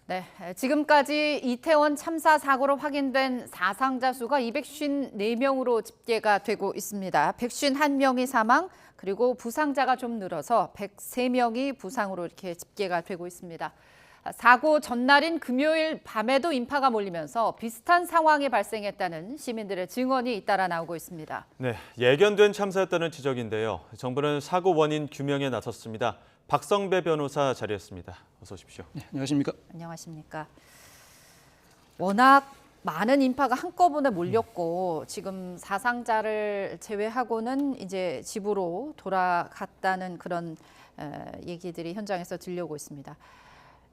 네, 지금까지 이태원 참사 사고로 확인된 사상자 수가 254명으로 집계가 되고 있습니다. 151명이 사망, 그리고 부상자가 좀 늘어서 103명이 부상으로 이렇게 집계가 되고 있습니다. 사고 전날인 금요일 밤에도 인파가 몰리면서 비슷한 상황이 발생했다는 시민들의 증언이 잇따라 나오고 있습니다. 네, 예견된 참사였다는 지적인데요. 정부는 사고 원인 규명에 나섰습니다. 박성배 변호사 자리했습니다. 어서 오십시오. 네, 안녕하십니까? 안녕하십니까. 워낙 많은 인파가 한꺼번에 몰렸고 지금 사상자를 제외하고는 이제 집으로 돌아갔다는 그런 얘기들이 현장에서 들려오고 있습니다.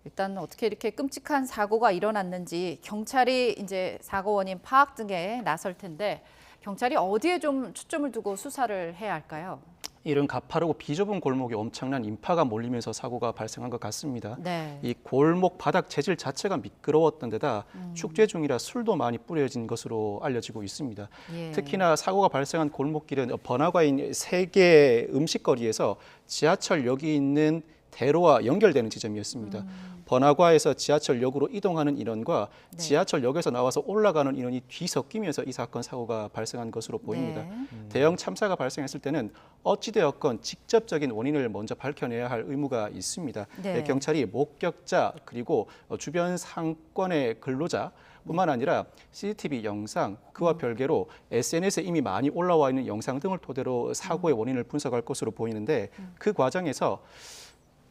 일단 어떻게 이렇게 끔찍한 사고가 일어났는지 경찰이 이제 사고 원인 파악 등에 나설 텐데 경찰이 어디에 좀 초점을 두고 수사를 해야 할까요? 이런 가파르고 비좁은 골목에 엄청난 인파가 몰리면서 사고가 발생한 것 같습니다. 네. 이 골목 바닥 재질 자체가 미끄러웠던 데다 축제 중이라 술도 많이 뿌려진 것으로 알려지고 있습니다. 예. 특히나 사고가 발생한 골목길은 번화가인 3개 음식거리에서 지하철역이 있는 대로와 연결되는 지점이었습니다. 번화가에서 지하철역으로 이동하는 인원과 네. 지하철역에서 나와서 올라가는 인원이 뒤섞이면서 이 사건 사고가 발생한 것으로 보입니다. 네. 대형 참사가 발생했을 때는 어찌되었건 직접적인 원인을 먼저 밝혀내야 할 의무가 있습니다. 네. 경찰이 목격자 그리고 주변 상권의 근로자 뿐만 아니라 CCTV 영상, 그와 별개로 SNS에 이미 많이 올라와 있는 영상 등을 토대로 사고의 원인을 분석할 것으로 보이는데 그 과정에서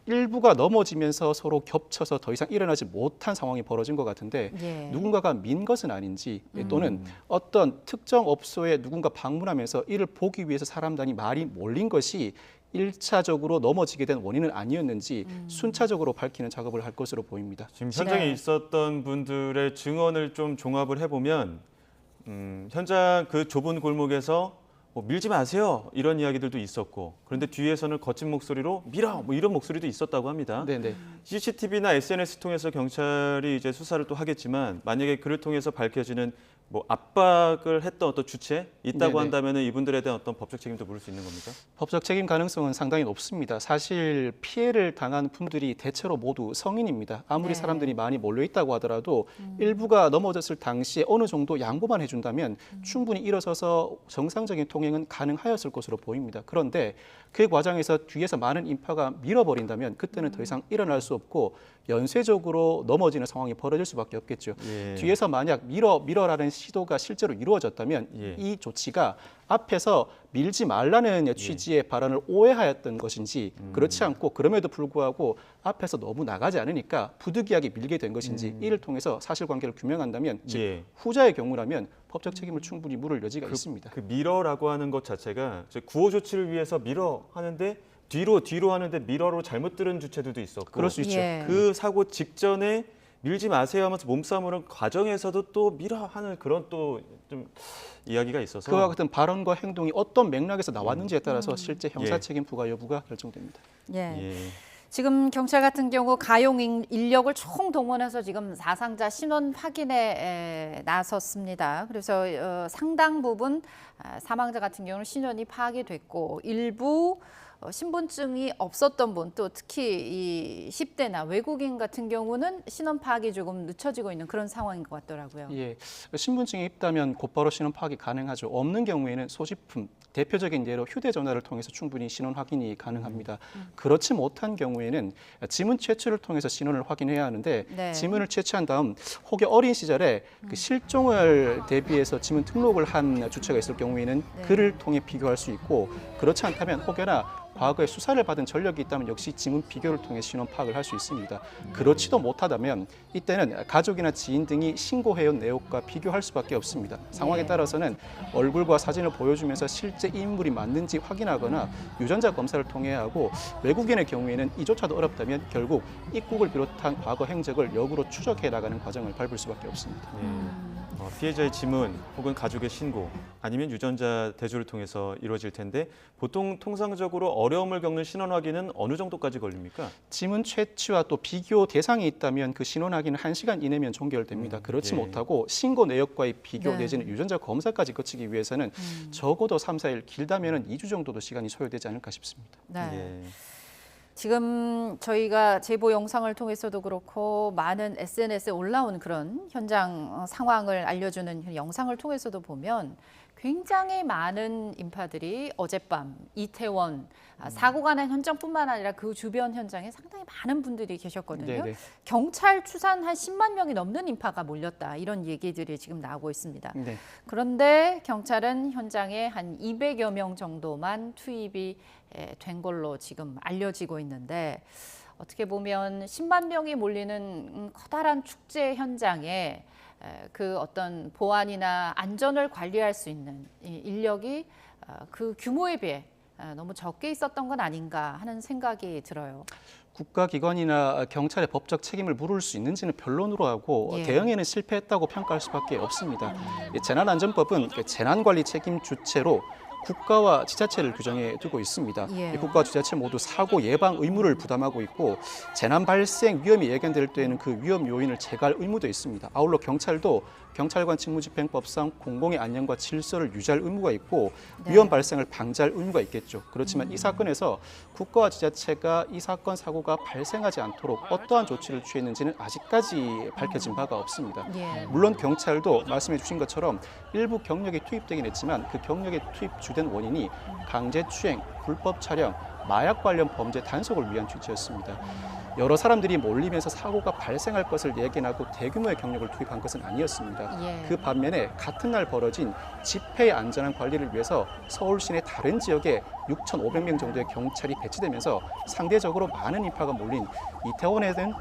일부가 넘어지면서 서로 겹쳐서 더 이상 일어나지 못한 상황이 벌어진 것 같은데 예. 누군가가 민 것은 아닌지 또는 어떤 특정 업소에 누군가 방문하면서 이를 보기 위해서 사람들이 많이 몰린 것이 1차적으로 넘어지게 된 원인은 아니었는지 순차적으로 밝히는 작업을 할 것으로 보입니다. 지금 현장에 네. 있었던 분들의 증언을 좀 종합을 해보면 현장 그 좁은 골목에서 뭐 밀지 마세요 이런 이야기들도 있었고 그런데 뒤에서는 거친 목소리로 밀어 뭐 이런 목소리도 있었다고 합니다. 네네. CCTV나 SNS 통해서 경찰이 이제 수사를 또 하겠지만 만약에 그를 통해서 밝혀지는 뭐 압박을 했던 어떤 주체 있다고 네네. 한다면 이분들에 대한 어떤 법적 책임도 물을 수 있는 겁니까? 법적 책임 가능성은 상당히 높습니다. 사실 피해를 당한 분들이 대체로 모두 성인입니다. 아무리 네. 사람들이 많이 몰려 있다고 하더라도 일부가 넘어졌을 당시에 어느 정도 양보만 해준다면 충분히 일어서서 정상적인 통행은 가능하였을 것으로 보입니다. 그런데 그 과정에서 뒤에서 많은 인파가 밀어버린다면 그때는 더 이상 일어날 수 없고 연쇄적으로 넘어지는 상황이 벌어질 수밖에 없겠죠. 예. 뒤에서 만약 밀어라는 시도가 실제로 이루어졌다면 예. 이 조치가 앞에서 밀지 말라는 취지의 발언을 오해하였던 것인지 그렇지 않고 그럼에도 불구하고 앞에서 너무 나가지 않으니까 부득이하게 밀게 된 것인지 이를 통해서 사실관계를 규명한다면 즉 예. 후자의 경우라면 법적 책임을 충분히 물을 여지가 있습니다. 그 밀어라고 하는 것 자체가 이제 구호 조치를 위해서 밀어 하는데 뒤로 하는데 밀어로 잘못 들은 주체들도 있었고 그럴 수 있죠. 예. 그 사고 직전에 밀지 마세요 하면서 몸싸움을 하는 과정에서도 또 밀어 하는 그런 또 좀 이야기가 있어서 그와 같은 발언과 행동이 어떤 맥락에서 나왔는지에 따라서 실제 형사 책임 부과 여부가 결정됩니다. 예. 예. 지금 경찰 같은 경우 가용 인력을 총동원해서 지금 사상자 신원 확인에 나섰습니다. 그래서 상당 부분 사망자 같은 경우는 신원이 파악이 됐고 일부 신분증이 없었던 분, 또 특히 이 10대나 외국인 같은 경우는 신원 파악이 조금 늦춰지고 있는 그런 상황인 것 같더라고요. 예, 신분증이 있다면 곧바로 신원 파악이 가능하죠. 없는 경우에는 소지품, 대표적인 예로 휴대전화를 통해서 충분히 신원 확인이 가능합니다. 그렇지 못한 경우에는 지문 채취를 통해서 신원을 확인해야 하는데 네. 지문을 채취한 다음 혹여 어린 시절에 그 실종을 대비해서 지문 등록을 한 주체가 있을 경우에는 네. 그를 통해 비교할 수 있고 그렇지 않다면 혹여나 과거에 수사를 받은 전력이 있다면 역시 지문 비교를 통해 신원 파악을 할 수 있습니다. 그렇지도 못하다면 이때는 가족이나 지인 등이 신고해온 내역과 비교할 수밖에 없습니다. 상황에 네. 따라서는 얼굴과 사진을 보여주면서 실제 인물이 맞는지 확인하거나 유전자 검사를 통해 하고 외국인의 경우에는 이조차도 어렵다면 결국 입국을 비롯한 과거 행적을 역으로 추적해 나가는 과정을 밟을 수밖에 없습니다. 예. 피해자의 지문 혹은 가족의 신고 아니면 유전자 대조를 통해서 이루어질 텐데 보통 통상적으로 어려움을 겪는 신원 확인은 어느 정도까지 걸립니까? 지문 채취와 또 비교 대상이 있다면 그 신원 확인은 1시간 이내면 종결됩니다. 그렇지 예. 못하고 신고 내역과의 비교 네. 내지는 유전자 검사까지 거치기 위해서는 적어도 3, 4일 길다면 2주 정도도 시간이 소요되지 않을까 싶습니다. 네. 예. 지금 저희가 제보 영상을 통해서도 그렇고 많은 SNS에 올라온 그런 현장 상황을 알려주는 영상을 통해서도 보면 굉장히 많은 인파들이 어젯밤 이태원 사고가 난 현장뿐만 아니라 그 주변 현장에 상당히 많은 분들이 계셨거든요. 네네. 경찰 추산 한 10만 명이 넘는 인파가 몰렸다. 이런 얘기들이 지금 나오고 있습니다. 네. 그런데 경찰은 현장에 한 200여 명 정도만 투입이 된 걸로 지금 알려지고 있는데 어떻게 보면 10만 명이 몰리는 커다란 축제 현장에 그 어떤 보안이나 안전을 관리할 수 있는 이 인력이 그 규모에 비해 너무 적게 있었던 건 아닌가 하는 생각이 들어요. 국가기관이나 경찰의 법적 책임을 물을 수 있는지는 변론으로 하고 예. 대응에는 실패했다고 평가할 수밖에 없습니다. 이 재난안전법은 그 재난관리 책임 주체로 국가와 지자체를 규정해 두고 있습니다. 예. 이 국가와 지자체 모두 사고 예방 의무를 부담하고 있고 재난 발생 위험이 예견될 때에는 그 위험 요인을 제거할 의무도 있습니다. 아울러 경찰도 경찰관 직무집행법상 공공의 안녕과 질서를 유지할 의무가 있고 네. 위험 발생을 방지할 의무가 있겠죠. 그렇지만 이 사건에서 국가와 지자체가 이 사건 사고가 발생하지 않도록 어떠한 조치를 취했는지는 아직까지 밝혀진 바가 없습니다. 예. 물론 경찰도 말씀해 주신 것처럼 일부 경력이 투입되긴 했지만 그 경력의 투입 주된 원인이 강제추행, 불법 촬영, 마약 관련 범죄 단속을 위한 취지였습니다. 여러 사람들이 몰리면서 사고가 발생할 것을 예견하고 대규모의 경력을 투입한 것은 아니었습니다. 예. 그 반면에 같은 날 벌어진 집회의 안전한 관리를 위해서 서울 시내 다른 지역에 6,500명 정도의 경찰이 배치되면서 상대적으로 많은 인파가 몰린 이태원에는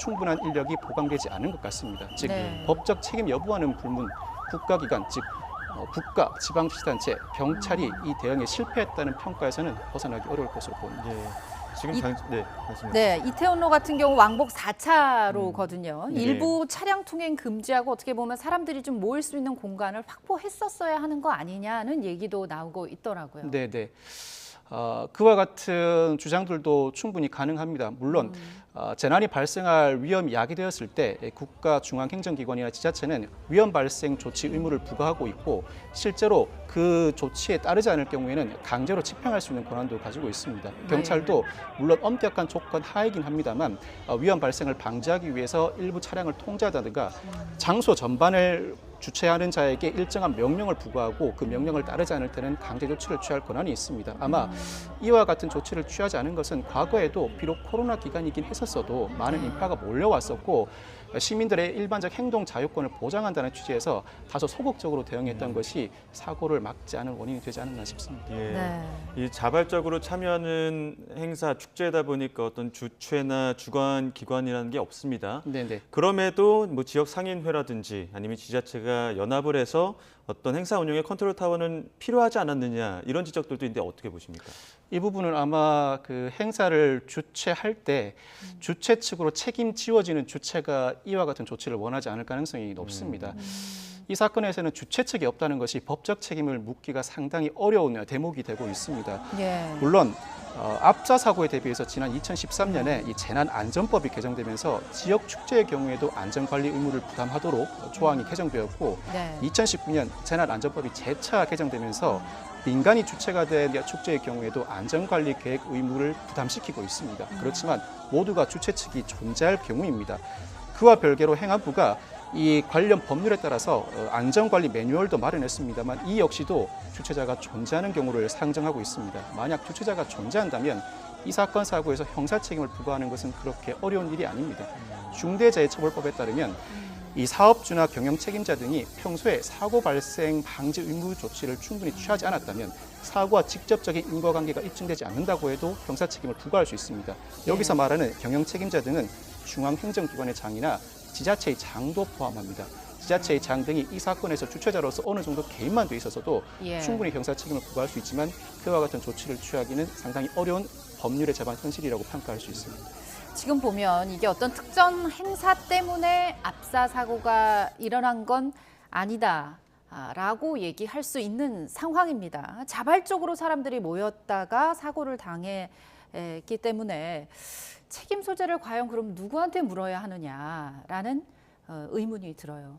충분한 인력이 보강되지 않은 것 같습니다. 즉 네. 법적 책임 여부와는 불문 국가기관 즉 국가, 지방자치단체, 경찰이 이 대응에 실패했다는 평가에서는 벗어나기 어려울 것으로 보입니다. 예. 지금 네, 맞습니다. 네, 이태원로 같은 경우 왕복 4차로거든요. 네. 일부 차량 통행 금지하고 어떻게 보면 사람들이 좀 모일 수 있는 공간을 확보했었어야 하는 거 아니냐는 얘기도 나오고 있더라고요. 네. 그와 같은 주장들도 충분히 가능합니다. 물론 재난이 발생할 위험이 야기되었을 때 국가 중앙행정기관이나 지자체는 위험 발생 조치 의무를 부과하고 있고 실제로 그 조치에 따르지 않을 경우에는 강제로 집행할 수 있는 권한도 가지고 있습니다. 경찰도 물론 엄격한 조건 하이긴 합니다만 위험 발생을 방지하기 위해서 일부 차량을 통제하다든가 장소 전반을 주최하는 자에게 일정한 명령을 부과하고 그 명령을 따르지 않을 때는 강제 조치를 취할 권한이 있습니다. 아마 이와 같은 조치를 취하지 않은 것은 과거에도 비록 코로나 기간이긴 했었어도 많은 인파가 몰려왔었고 시민들의 일반적 행동 자유권을 보장한다는 취지에서 다소 소극적으로 대응했던 것이 사고를 막지 않은 원인이 되지 않았나 싶습니다. 예. 네. 이 자발적으로 참여하는 행사, 축제다 보니까 어떤 주최나 주관 기관이라는 게 없습니다. 네네. 그럼에도 뭐 지역 상인회라든지 아니면 지자체가 연합을 해서 어떤 행사 운영에 컨트롤 타워는 필요하지 않았느냐 이런 지적들도 있는데 어떻게 보십니까? 이 부분은 아마 그 행사를 주최할 때 주최 측으로 책임 지워지는 주체가 이와 같은 조치를 원하지 않을 가능성이 높습니다. 이 사건에서는 주최 측이 없다는 것이 법적 책임을 묻기가 상당히 어려운 대목이 되고 있습니다. 예. 물론 압사 사고에 대비해서 지난 2013년에 이 재난안전법이 개정되면서 지역 축제의 경우에도 안전관리 의무를 부담하도록 조항이 개정되었고 네. 2019년 재난안전법이 재차 개정되면서 민간이 주체가 된 축제의 경우에도 안전관리 계획 의무를 부담시키고 있습니다. 그렇지만 모두가 주최 측이 존재할 경우입니다. 그와 별개로 행안부가 이 관련 법률에 따라서 안전관리 매뉴얼도 마련했습니다만 이 역시도 주최자가 존재하는 경우를 상정하고 있습니다. 만약 주최자가 존재한다면 이 사건 사고에서 형사 책임을 부과하는 것은 그렇게 어려운 일이 아닙니다. 중대재해처벌법에 따르면 이 사업주나 경영 책임자 등이 평소에 사고 발생 방지 의무 조치를 충분히 취하지 않았다면 사고와 직접적인 인과관계가 입증되지 않는다고 해도 형사 책임을 부과할 수 있습니다. 여기서 말하는 경영 책임자 등은 중앙행정기관의 장이나 지자체의 장도 포함합니다. 지자체의 장 등이 이 사건에서 주최자로서 어느 정도 개입만 돼 있어서도 예. 충분히 형사 책임을 부과할 수 있지만 그와 같은 조치를 취하기는 상당히 어려운 법률의 제반 현실이라고 평가할 수 있습니다. 지금 보면 이게 어떤 특정 행사 때문에 압사 사고가 일어난 건 아니다라고 얘기할 수 있는 상황입니다. 자발적으로 사람들이 모였다가 사고를 당했기 때문에 책임 소재를 과연 그럼 누구한테 물어야 하느냐라는 의문이 들어요.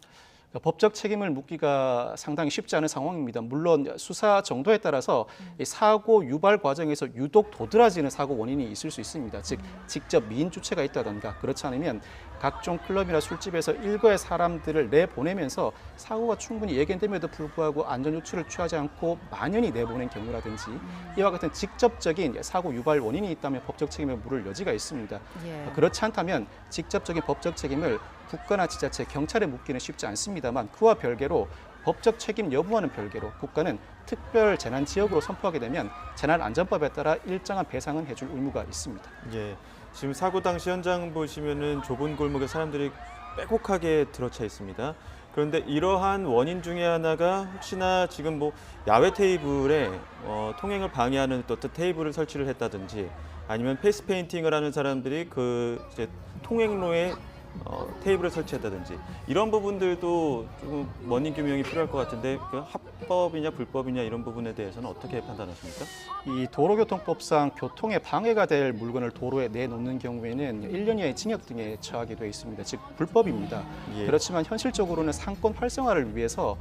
법적 책임을 묻기가 상당히 쉽지 않은 상황입니다. 물론 수사 정도에 따라서 이 사고 유발 과정에서 유독 도드라지는 사고 원인이 있을 수 있습니다. 즉 직접 미인 주체가 있다던가 그렇지 않으면 각종 클럽이나 술집에서 일거의 사람들을 내보내면서 사고가 충분히 예견됨에도 불구하고 안전조치를 취하지 않고 만연히 내보낸 경우라든지 이와 같은 직접적인 사고 유발 원인이 있다면 법적 책임을 물을 여지가 있습니다. 예. 그렇지 않다면 직접적인 법적 책임을 국가나 지자체, 경찰에 묻기는 쉽지 않습니다만 그와 별개로 법적 책임 여부와는 별개로 국가는 특별 재난 지역으로 선포하게 되면 재난안전법에 따라 일정한 배상은 해줄 의무가 있습니다. 예. 지금 사고 당시 현장 보시면은 좁은 골목에 사람들이 빼곡하게 들어차 있습니다. 그런데 이러한 원인 중에 하나가 혹시나 지금 뭐 야외 테이블에 통행을 방해하는 또 테이블을 설치를 했다든지 아니면 페이스 페인팅을 하는 사람들이 그 이제 통행로에 테이블을 설치했다든지 이런 부분들도 조금 원인 규명이 필요할 것 같은데 그 합법이냐 불법이냐 이런 부분에 대해서는 어떻게 판단하십니까? 이 도로교통법상 교통에 방해가 될 물건을 도로에 내놓는 경우에는 1년 이하의 징역 등에 처하게 되어 있습니다. 즉 불법입니다. 예. 그렇지만 현실적으로는 상권 활성화를 위해서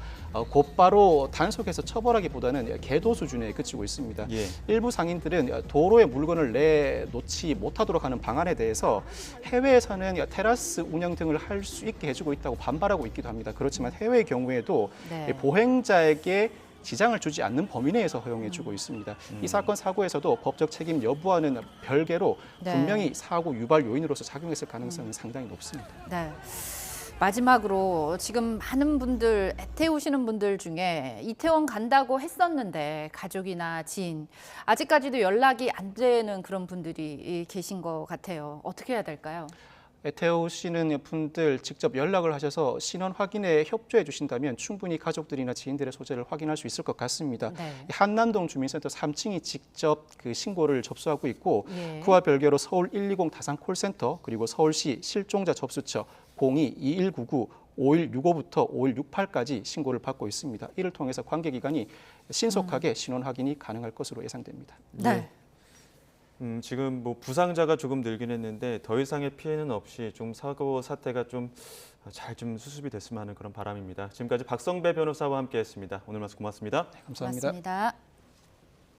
곧바로 단속해서 처벌하기보다는 계도 수준에 그치고 있습니다. 예. 일부 상인들은 도로에 물건을 내놓지 못하도록 하는 방안에 대해서 해외에서는 테라스 운영 등을 할 수 있게 해주고 있다고 반발하고 있기도 합니다. 그렇지만 해외의 경우에도 네. 보행자에게 지장을 주지 않는 범위 내에서 허용해주고 있습니다. 이 사건 사고에서도 법적 책임 여부와는 별개로 네. 분명히 사고 유발 요인으로서 작용했을 가능성은 상당히 높습니다. 네. 마지막으로 지금 많은 분들 애태우시는 분들 중에 이태원 간다고 했었는데 가족이나 지인 아직까지도 연락이 안 되는 그런 분들이 계신 것 같아요. 어떻게 해야 될까요? 애태우시는 분들 직접 연락을 하셔서 신원 확인에 협조해 주신다면 충분히 가족들이나 지인들의 소재를 확인할 수 있을 것 같습니다. 네. 한남동 주민센터 3층이 직접 그 신고를 접수하고 있고 예. 그와 별개로 서울 120 다산 콜센터 그리고 서울시 실종자 접수처 02-2199 5165부터 5168까지 신고를 받고 있습니다. 이를 통해서 관계기관이 신속하게 신원 확인이 가능할 것으로 예상됩니다. 네. 지금 뭐 부상자가 조금 늘긴 했는데 더 이상의 피해는 없이 좀 사고 사태가 좀 잘 좀 수습이 됐으면 하는 그런 바람입니다. 지금까지 박성배 변호사와 함께했습니다. 오늘 말씀 고맙습니다. 감사합니다. 고맙습니다.